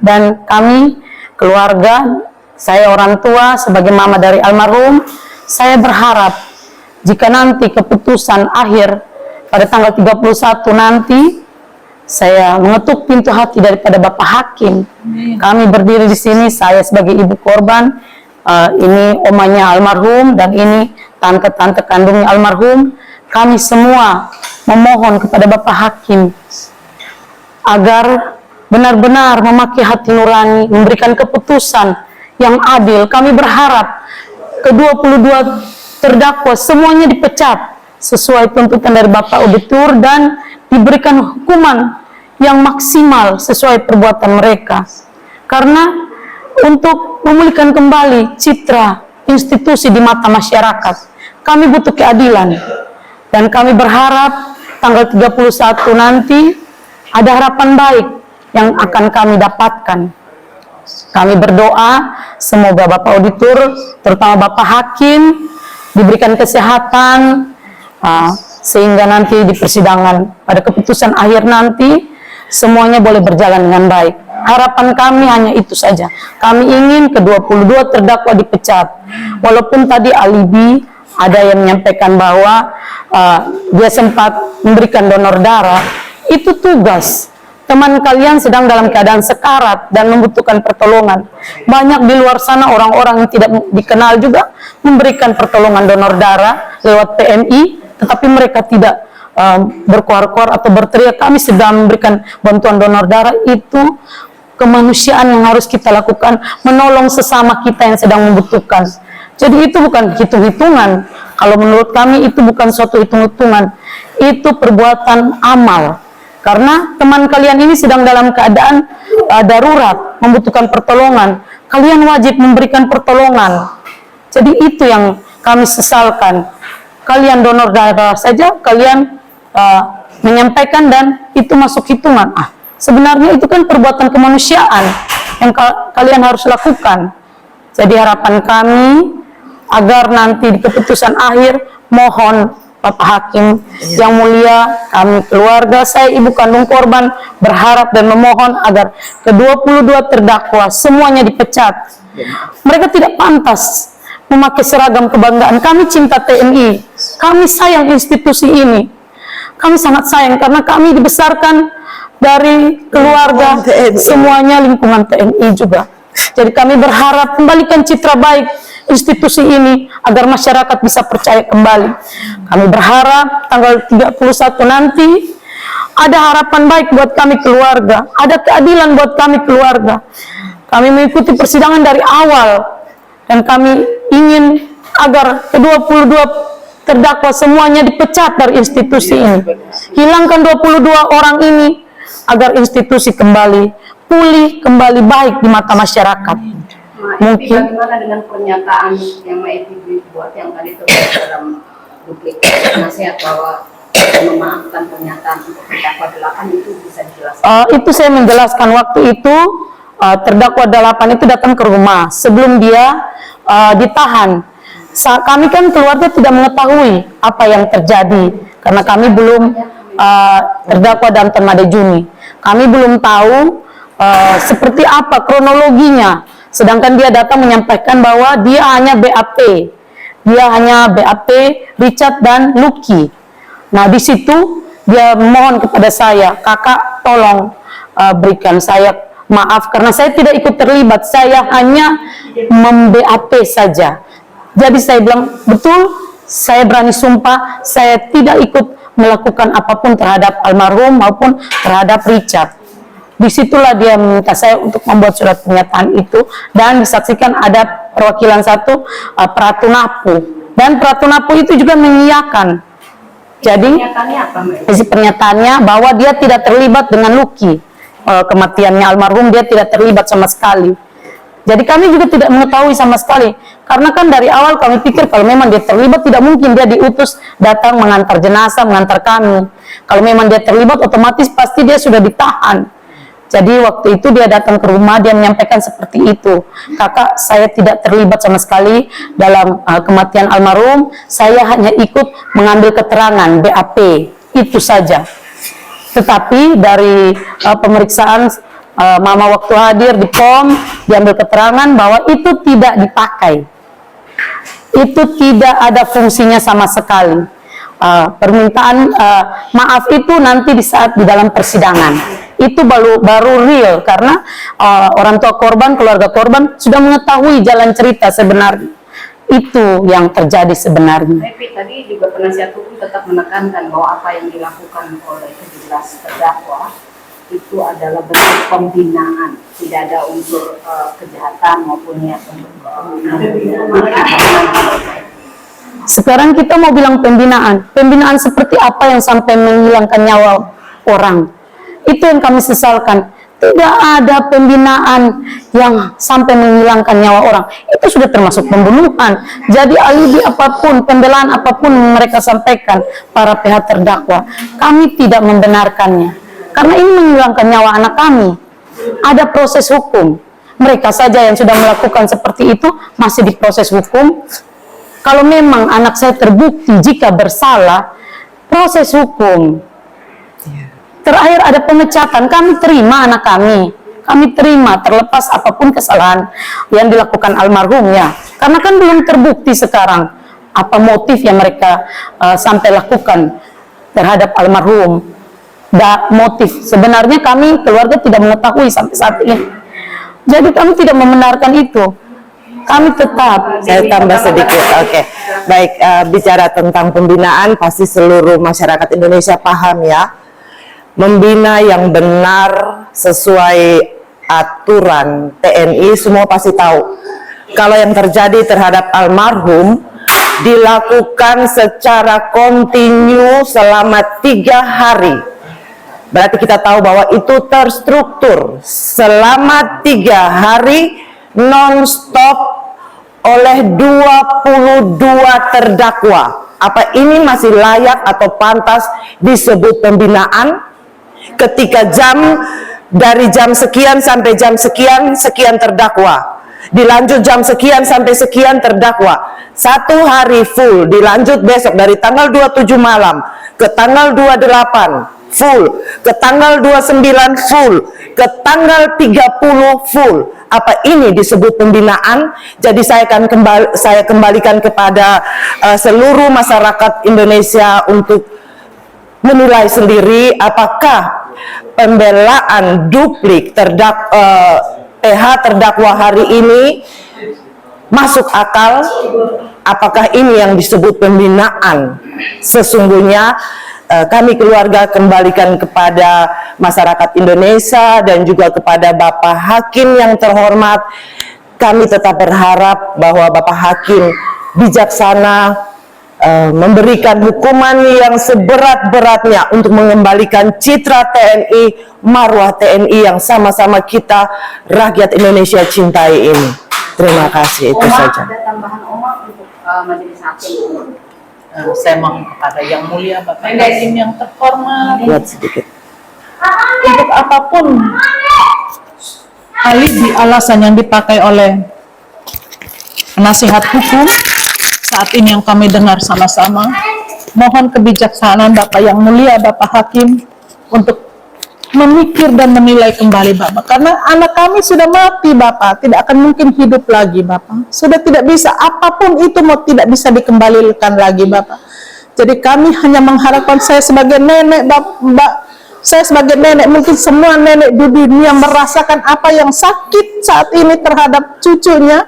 dan kami keluarga, saya orang tua sebagai mama dari almarhum, saya berharap jika nanti keputusan akhir pada tanggal 31 nanti, saya mengetuk pintu hati daripada Bapak Hakim. Kami berdiri di sini, saya sebagai ibu korban, ini omanya almarhum dan ini tante-tante kandungnya almarhum. Kami semua memohon kepada Bapak Hakim agar benar-benar memakai hati nurani, memberikan keputusan yang adil. Kami berharap ke-22 terdakwa semuanya dipecat sesuai tuntutan dari Bapak Auditor dan diberikan hukuman yang maksimal sesuai perbuatan mereka. Karena untuk memulihkan kembali citra institusi di mata masyarakat, kami butuh keadilan. Dan kami berharap tanggal 31 nanti ada harapan baik yang akan kami dapatkan. Kami berdoa semoga Bapak Auditor, terutama Bapak Hakim, diberikan kesehatan sehingga nanti di persidangan pada keputusan akhir nanti semuanya boleh berjalan dengan baik. Harapan kami hanya itu saja. Kami ingin ke-22 terdakwa dipecat. Walaupun tadi alibi ada yang menyampaikan bahwa dia sempat memberikan donor darah, itu tugas. Teman kalian sedang dalam keadaan sekarat dan membutuhkan pertolongan. Banyak di luar sana orang-orang yang tidak dikenal juga memberikan pertolongan donor darah lewat PMI, tetapi mereka tidak berkuar-kuar atau berteriak, kami sedang memberikan bantuan donor darah. Itu kemanusiaan yang harus kita lakukan, menolong sesama kita yang sedang membutuhkan. Jadi itu bukan hitung-hitungan. Kalau menurut kami itu bukan suatu hitung-hitungan, itu perbuatan amal. Karena teman kalian ini sedang dalam keadaan darurat, membutuhkan pertolongan. Kalian wajib memberikan pertolongan. Jadi itu yang kami sesalkan. Kalian donor darah saja, kalian menyampaikan dan itu masuk hitungan. Sebenarnya itu kan perbuatan kemanusiaan yang kalian harus lakukan. Jadi harapan kami agar nanti di keputusan akhir, mohon Bapak Hakim yang mulia, kami keluarga, saya ibu kandung korban berharap dan memohon agar ke-22 terdakwa semuanya dipecat. Mereka tidak pantas memakai seragam kebanggaan. Kami cinta TNI, kami sayang institusi ini, kami sangat sayang karena kami dibesarkan dari keluarga semuanya lingkungan TNI juga. Jadi kami berharap kembalikan citra baik institusi ini agar masyarakat bisa percaya kembali. Kami berharap tanggal 31 nanti ada harapan baik buat kami keluarga, ada keadilan buat kami keluarga. Kami mengikuti persidangan dari awal dan kami ingin agar ke-22 terdakwa semuanya dipecat dari institusi ini. Hilangkan 22 orang ini agar institusi kembali pulih, kembali baik di mata masyarakat. Mungkin bagaimana dengan pernyataan yang Maiti buat yang tadi terlihat dalam duplikat nasihat bahwa memaafkan pernyataan untuk terdakwa 8 itu bisa dijelaskan? Itu saya menjelaskan waktu itu terdakwa 8 itu datang ke rumah sebelum dia ditahan. Kami kan keluarga tidak mengetahui apa yang terjadi karena kami belum terdakwa dan Made Juni. Kami belum tahu seperti apa kronologinya. Sedangkan dia datang menyampaikan bahwa dia hanya BAP. Dia hanya BAP, Richard dan Lucky. Nah, di situ dia mohon kepada saya, kakak tolong berikan saya maaf karena saya tidak ikut terlibat. Saya hanya mem-BAP saja. Jadi saya bilang, betul, saya berani sumpah, saya tidak ikut melakukan apapun terhadap almarhum maupun terhadap Richard. Disitulah dia meminta saya untuk membuat surat pernyataan itu dan disaksikan ada perwakilan satu Pratunapu, dan Pratunapu itu juga mengiyakan. Jadi isi pernyataannya bahwa dia tidak terlibat dengan Lucky, kematiannya almarhum dia tidak terlibat sama sekali. Jadi kami juga tidak mengetahui sama sekali karena kan dari awal kami pikir kalau memang dia terlibat tidak mungkin dia diutus datang mengantar jenazah, mengantar kami. Kalau memang dia terlibat otomatis pasti dia sudah ditahan. Jadi waktu itu dia datang ke rumah, dia menyampaikan seperti itu. Kakak, saya tidak terlibat sama sekali dalam kematian almarhum. Saya hanya ikut mengambil keterangan BAP, itu saja. Tetapi dari pemeriksaan Mama waktu hadir di POM diambil keterangan bahwa itu tidak dipakai, itu tidak ada fungsinya sama sekali. Permintaan maaf itu nanti di saat di dalam persidangan itu baru real, karena orang tua korban, keluarga korban sudah mengetahui jalan cerita sebenarnya. Itu yang terjadi sebenarnya. Tapi tadi juga penasihat hukum tetap menekankan bahwa apa yang dilakukan oleh 17 terdakwa itu adalah bentuk pembinaan, tidak ada unsur kejahatan maupun niat untuk Sekarang kita mau bilang pembinaan seperti apa yang sampai menghilangkan nyawa orang? Itu yang kami sesalkan. Tidak ada pembinaan yang sampai menghilangkan nyawa orang. Itu sudah termasuk pembunuhan. Jadi alibi apapun, pembelaan apapun mereka sampaikan para pihak terdakwa, kami tidak membenarkannya. Karena ini menghilangkan nyawa anak kami. Ada proses hukum. Mereka saja yang sudah melakukan seperti itu masih diproses hukum. Kalau memang anak saya terbukti jika bersalah, proses hukum. Terakhir ada pemecatan, kami terima anak kami. Kami terima terlepas apapun kesalahan yang dilakukan almarhumnya. Karena kan belum terbukti sekarang apa motif yang mereka sampai lakukan terhadap almarhum. Motif sebenarnya kami keluarga tidak mengetahui sampai saat ini. Jadi kami tidak membenarkan itu. Kami tetap. Saya tambah sedikit, oke. Baik, bicara tentang pembinaan, pasti seluruh masyarakat Indonesia paham ya. Membina yang benar sesuai aturan TNI, semua pasti tahu. Kalau yang terjadi terhadap almarhum dilakukan secara kontinu selama 3 hari. Berarti kita tahu bahwa itu terstruktur selama 3 hari non-stop oleh 22 terdakwa. Apa ini masih layak atau pantas disebut pembinaan? Ketika dari jam sekian sampai jam sekian, sekian terdakwa. Dilanjut jam sekian sampai sekian terdakwa. 1 hari full, dilanjut besok dari tanggal 27 malam ke tanggal 28 full, ke tanggal 29 full, ke tanggal 30 full. Apa ini disebut pembinaan? Jadi saya kembalikan kepada seluruh masyarakat Indonesia untuk menilai sendiri apakah pembelaan duplik PH terdakwa hari ini masuk akal. Apakah ini yang disebut pembinaan? Sesungguhnya kami keluarga kembalikan kepada masyarakat Indonesia dan juga kepada Bapak Hakim yang terhormat. Kami tetap berharap bahwa Bapak Hakim bijaksana memberikan hukuman yang seberat-beratnya untuk mengembalikan citra TNI, marwah TNI yang sama-sama kita rakyat Indonesia cintai ini. Terima kasih, itu saja. Ada tambahan untuk majelis hakim. Saya mohon kepada Yang Mulia Bapak Hakim yang terhormat, Buat sedikit. untuk apapun alibi alasan yang dipakai oleh penasihat hukum saat ini yang kami dengar sama-sama, mohon kebijaksanaan Bapak Yang Mulia Bapak Hakim untuk memikir dan menilai kembali Bapak, karena anak kami sudah mati Bapak, tidak akan mungkin hidup lagi Bapak, sudah tidak bisa, apapun itu mau tidak bisa dikembalikan lagi Bapak. Jadi kami hanya mengharapkan, saya sebagai nenek saya sebagai nenek, mungkin semua nenek di dunia merasakan apa yang sakit saat ini terhadap cucunya,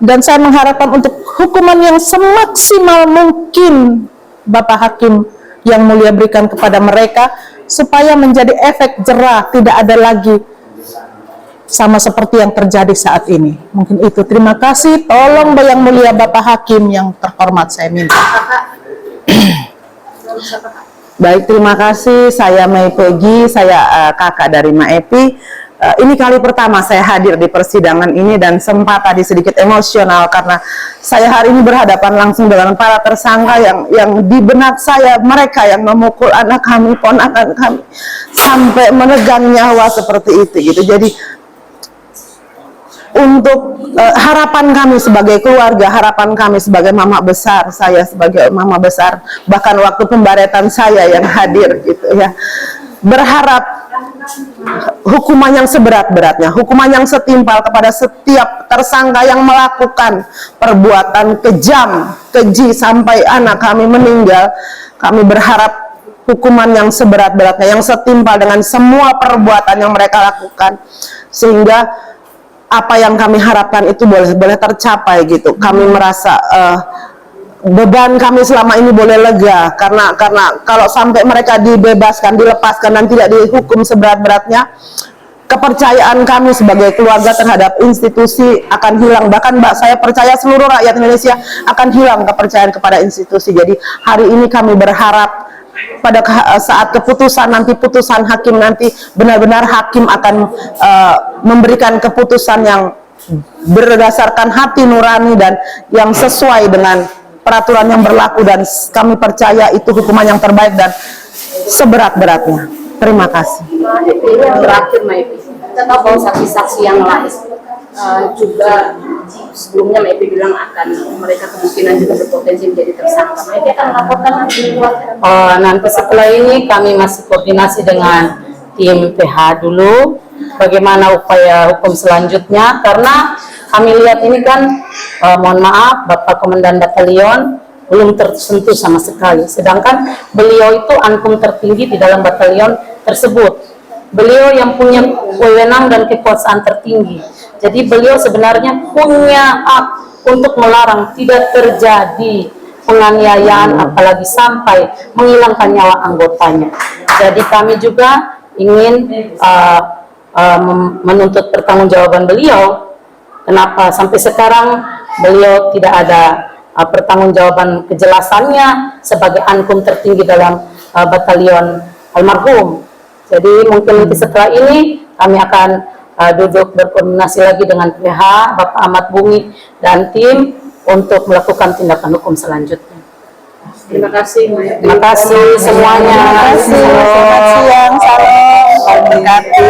dan saya mengharapkan untuk hukuman yang semaksimal mungkin Bapak Hakim yang mulia berikan kepada mereka, supaya menjadi efek jerah, tidak ada lagi sama seperti yang terjadi saat ini. Mungkin itu. Terima kasih. Tolong Yang Mulia Bapak Hakim yang terhormat, saya minta. Baik, terima kasih. Saya Mei Peggy, saya kakak dari Ma Epi. Ini kali pertama saya hadir di persidangan ini dan sempat tadi sedikit emosional karena saya hari ini berhadapan langsung dengan para tersangka yang di benak saya, mereka yang memukul anak kami, ponakan kami, sampai menegang nyawa seperti itu gitu. Jadi untuk harapan kami sebagai keluarga, harapan kami sebagai mama besar, saya sebagai mama besar, bahkan waktu pembaretan saya yang hadir gitu ya, berharap hukuman yang seberat-beratnya, hukuman yang setimpal kepada setiap tersangka yang melakukan perbuatan kejam, keji sampai anak kami meninggal. Kami berharap hukuman yang seberat-beratnya, yang setimpal dengan semua perbuatan yang mereka lakukan, sehingga apa yang kami harapkan itu boleh tercapai gitu. Kami merasa beban kami selama ini boleh lega, karena kalau sampai mereka dibebaskan, dilepaskan dan tidak dihukum seberat-beratnya, kepercayaan kami sebagai keluarga terhadap institusi akan hilang. Bahkan Mbak, saya percaya seluruh rakyat Indonesia akan hilang kepercayaan kepada institusi. Jadi hari ini kami berharap pada saat keputusan nanti, putusan hakim nanti, benar-benar hakim akan memberikan keputusan yang berdasarkan hati nurani dan yang sesuai dengan peraturan yang berlaku, dan kami percaya itu hukuman yang terbaik dan seberat-beratnya. Terima kasih. Ini yang terakhir, Mbak Epi. Kita tahu bahwa saksi-saksi yang lain juga sebelumnya Mbak Epi bilang akan mereka kemungkinan juga berpotensi menjadi tersangka. Mbak Epi akan melaporkan nanti. Nanti setelah ini kami masih koordinasi dengan tim PH dulu, bagaimana upaya hukum selanjutnya, karena kami lihat ini kan, mohon maaf, Bapak Komandan Batalion belum tersentuh sama sekali, sedangkan beliau itu ankum tertinggi di dalam batalion tersebut. Beliau yang punya wewenang dan kekuasaan tertinggi, jadi beliau sebenarnya punya hak untuk melarang tidak terjadi penganiayaan, apalagi sampai menghilangkan nyawa anggotanya. Jadi kami juga ingin menuntut pertanggungjawaban beliau. Kenapa sampai sekarang beliau tidak ada pertanggungjawaban kejelasannya sebagai ankum tertinggi dalam batalion almarhum. Jadi mungkin nanti setelah ini kami akan duduk berkoordinasi lagi dengan PH, Bapak Ahmad Bumi dan tim untuk melakukan tindakan hukum selanjutnya. Terima kasih, Mbak Epi. Terima kasih semuanya. Selamat siang, salam berkati.